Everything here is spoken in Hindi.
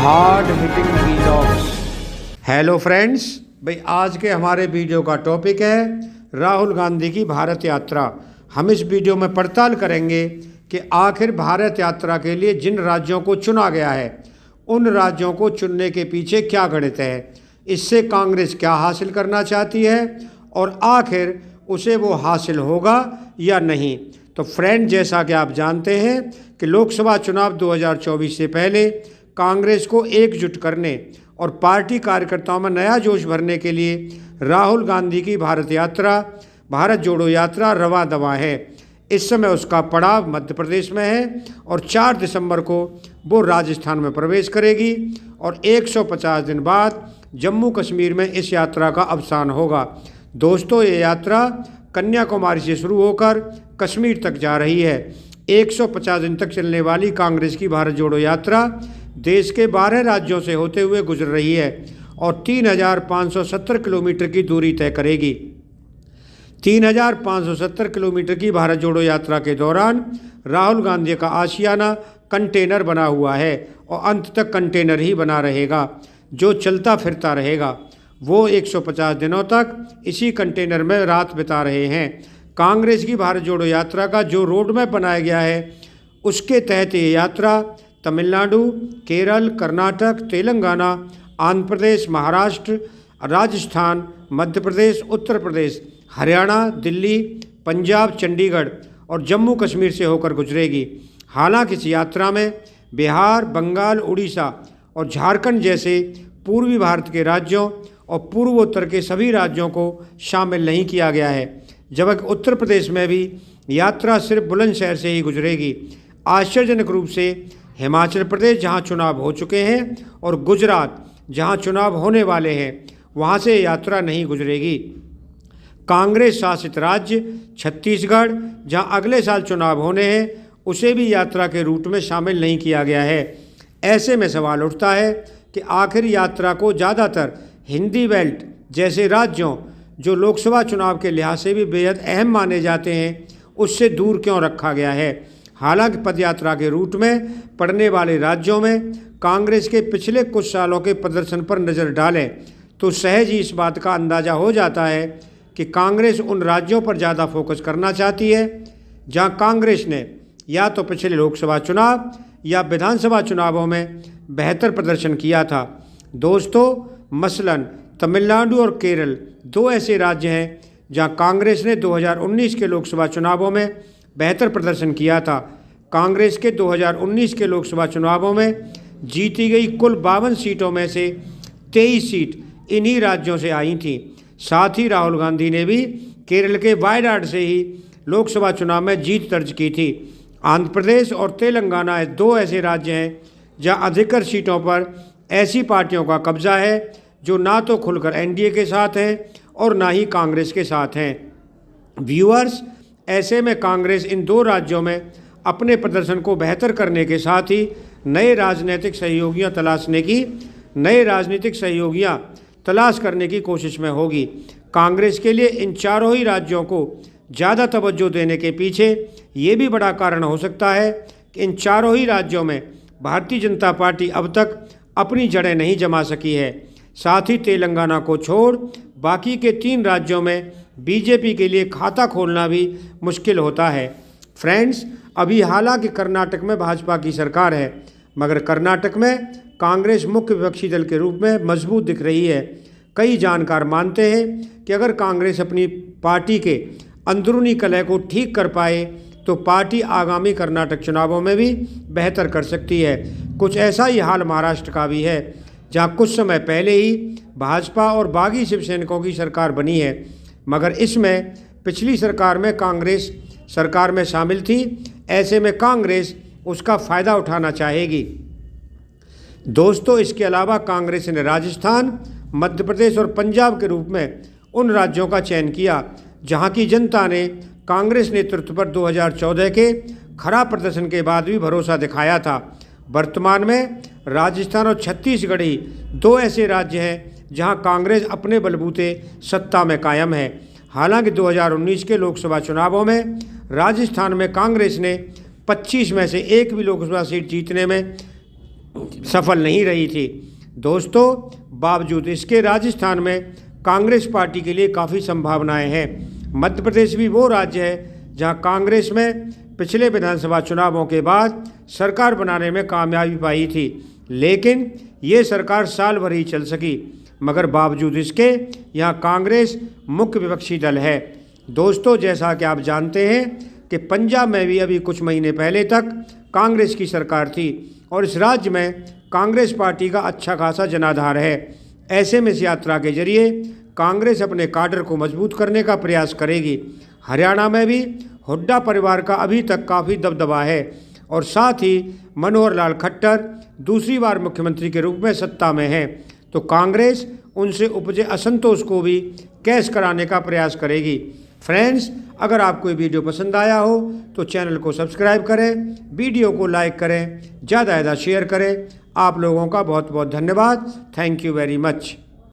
Hard hitting vlogs. Hello friends, भाई आज के हमारे वीडियो का टॉपिक है राहुल गांधी की भारत यात्रा। हम इस वीडियो में पड़ताल करेंगे कि आखिर भारत यात्रा के लिए जिन राज्यों को चुना गया है उन राज्यों को चुनने के पीछे क्या गणित है, इससे कांग्रेस क्या हासिल करना चाहती है और आखिर उसे वो हासिल होगा या नहीं। तो फ्रेंड, जैसा कि आप जानते हैं कि लोकसभा चुनाव 2024 से पहले कांग्रेस को एकजुट करने और पार्टी कार्यकर्ताओं में नया जोश भरने के लिए राहुल गांधी की भारत जोड़ो यात्रा रवां दवां है। इस समय उसका पड़ाव मध्य प्रदेश में है और 4 दिसंबर को वो राजस्थान में प्रवेश करेगी और 150 दिन बाद जम्मू कश्मीर में इस यात्रा का अवसान होगा। दोस्तों, ये यात्रा कन्याकुमारी से शुरू होकर कश्मीर तक जा रही है। 150 दिन तक चलने वाली कांग्रेस की भारत जोड़ो यात्रा देश के 12 राज्यों से होते हुए गुजर रही है और 3,570 किलोमीटर की दूरी तय करेगी। 3,570 किलोमीटर की भारत जोड़ो यात्रा के दौरान राहुल गांधी का आशियाना कंटेनर बना हुआ है और अंत तक कंटेनर ही बना रहेगा जो चलता फिरता रहेगा। वो 150 दिनों तक इसी कंटेनर में रात बिता रहे हैं। कांग्रेस की भारत जोड़ो यात्रा का जो रोड मैप बनाया गया है उसके तहत ये यात्रा तमिलनाडु, केरल, कर्नाटक, तेलंगाना, आंध्र प्रदेश, महाराष्ट्र, राजस्थान, मध्य प्रदेश, उत्तर प्रदेश, हरियाणा, दिल्ली, पंजाब, चंडीगढ़ और जम्मू कश्मीर से होकर गुजरेगी। हालांकि इस यात्रा में बिहार, बंगाल, उड़ीसा और झारखंड जैसे पूर्वी भारत के राज्यों और पूर्वोत्तर के सभी राज्यों को शामिल नहीं किया गया है, जबकि उत्तर प्रदेश में भी यात्रा सिर्फ बुलंदशहर से ही गुजरेगी। आश्चर्यजनक रूप से हिमाचल प्रदेश, जहां चुनाव हो चुके हैं, और गुजरात, जहां चुनाव होने वाले हैं, वहां से यात्रा नहीं गुजरेगी। कांग्रेस शासित राज्य छत्तीसगढ़, जहां अगले साल चुनाव होने हैं, उसे भी यात्रा के रूट में शामिल नहीं किया गया है। ऐसे में सवाल उठता है कि आखिर यात्रा को ज़्यादातर हिंदी बेल्ट जैसे राज्यों, जो लोकसभा चुनाव के लिहाज से भी बेहद अहम माने जाते हैं, उससे दूर क्यों रखा गया है। हालांकि पदयात्रा के रूट में पड़ने वाले राज्यों में कांग्रेस के पिछले कुछ सालों के प्रदर्शन पर नज़र डालें तो सहज ही इस बात का अंदाज़ा हो जाता है कि कांग्रेस उन राज्यों पर ज़्यादा फोकस करना चाहती है जहां कांग्रेस ने या तो पिछले लोकसभा चुनाव या विधानसभा चुनावों में बेहतर प्रदर्शन किया था। दोस्तों, मसलन तमिलनाडु और केरल 2 ऐसे राज्य हैं जहां कांग्रेस ने 2019 के लोकसभा चुनावों में बेहतर प्रदर्शन किया था। कांग्रेस के 2019 के लोकसभा चुनावों में जीती गई कुल 52 सीटों में से 23 सीट इन्हीं राज्यों से आई थीं। साथ ही राहुल गांधी ने भी केरल के वायनाड से ही लोकसभा चुनाव में जीत दर्ज की थी। आंध्र प्रदेश और तेलंगाना 2 ऐसे राज्य हैं जहां अधिकतर सीटों पर ऐसी पार्टियों का कब्जा है जो ना तो खुलकर एनडीए के साथ हैं और ना ही कांग्रेस के साथ हैं। व्यूअर्स, ऐसे में कांग्रेस इन 2 राज्यों में अपने प्रदर्शन को बेहतर करने के साथ ही नए राजनीतिक सहयोगियां तलाश करने की कोशिश में होगी। कांग्रेस के लिए इन चारों ही राज्यों को ज़्यादा तवज्जो देने के पीछे ये भी बड़ा कारण हो सकता है कि इन चारों ही राज्यों में भारतीय जनता पार्टी अब तक अपनी जड़ें नहीं जमा सकी है। साथ ही तेलंगाना को छोड़ बाकी के 3 राज्यों में बीजेपी के लिए खाता खोलना भी मुश्किल होता है। फ्रेंड्स, अभी हालांकि कर्नाटक में भाजपा की सरकार है, मगर कर्नाटक में कांग्रेस मुख्य विपक्षी दल के रूप में मजबूत दिख रही है। कई जानकार मानते हैं कि अगर कांग्रेस अपनी पार्टी के अंदरूनी कलह को ठीक कर पाए तो पार्टी आगामी कर्नाटक चुनावों में भी बेहतर कर सकती है। कुछ ऐसा ही हाल महाराष्ट्र का भी है, जहाँ कुछ समय पहले ही भाजपा और बागी शिवसैनिकों की सरकार बनी है, मगर इसमें पिछली सरकार में कांग्रेस सरकार में शामिल थी। ऐसे में कांग्रेस उसका फ़ायदा उठाना चाहेगी। दोस्तों, इसके अलावा कांग्रेस ने राजस्थान, मध्य प्रदेश और पंजाब के रूप में उन राज्यों का चयन किया जहां की जनता ने कांग्रेस नेतृत्व पर 2014 के खराब प्रदर्शन के बाद भी भरोसा दिखाया था। वर्तमान में राजस्थान और छत्तीसगढ़ ही 2 ऐसे राज्य हैं जहां कांग्रेस अपने बलबूते सत्ता में कायम है। हालांकि 2019 के लोकसभा चुनावों में राजस्थान में कांग्रेस ने 25 में से एक भी लोकसभा सीट जीतने में सफल नहीं रही थी। दोस्तों, बावजूद इसके राजस्थान में कांग्रेस पार्टी के लिए काफ़ी संभावनाएं हैं। मध्य प्रदेश भी वो राज्य है जहां कांग्रेस में पिछले विधानसभा चुनावों के बाद सरकार बनाने में कामयाबी पाई थी, लेकिन ये सरकार साल भर ही चल सकी। मगर बावजूद इसके यहाँ कांग्रेस मुख्य विपक्षी दल है। दोस्तों, जैसा कि आप जानते हैं कि पंजाब में भी अभी कुछ महीने पहले तक कांग्रेस की सरकार थी और इस राज्य में कांग्रेस पार्टी का अच्छा खासा जनाधार है। ऐसे में इस यात्रा के जरिए कांग्रेस अपने काडर को मजबूत करने का प्रयास करेगी। हरियाणा में भी हुड्डा परिवार का अभी तक काफ़ी दबदबा है और साथ ही मनोहर लाल खट्टर दूसरी बार मुख्यमंत्री के रूप में सत्ता में हैं, तो कांग्रेस उनसे उपजे असंतोष को भी कैश कराने का प्रयास करेगी। फ्रेंड्स, अगर आपको ये वीडियो पसंद आया हो तो चैनल को सब्सक्राइब करें, वीडियो को लाइक करें, ज़्यादा से ज़्यादा शेयर करें। आप लोगों का बहुत बहुत धन्यवाद। Thank you very much.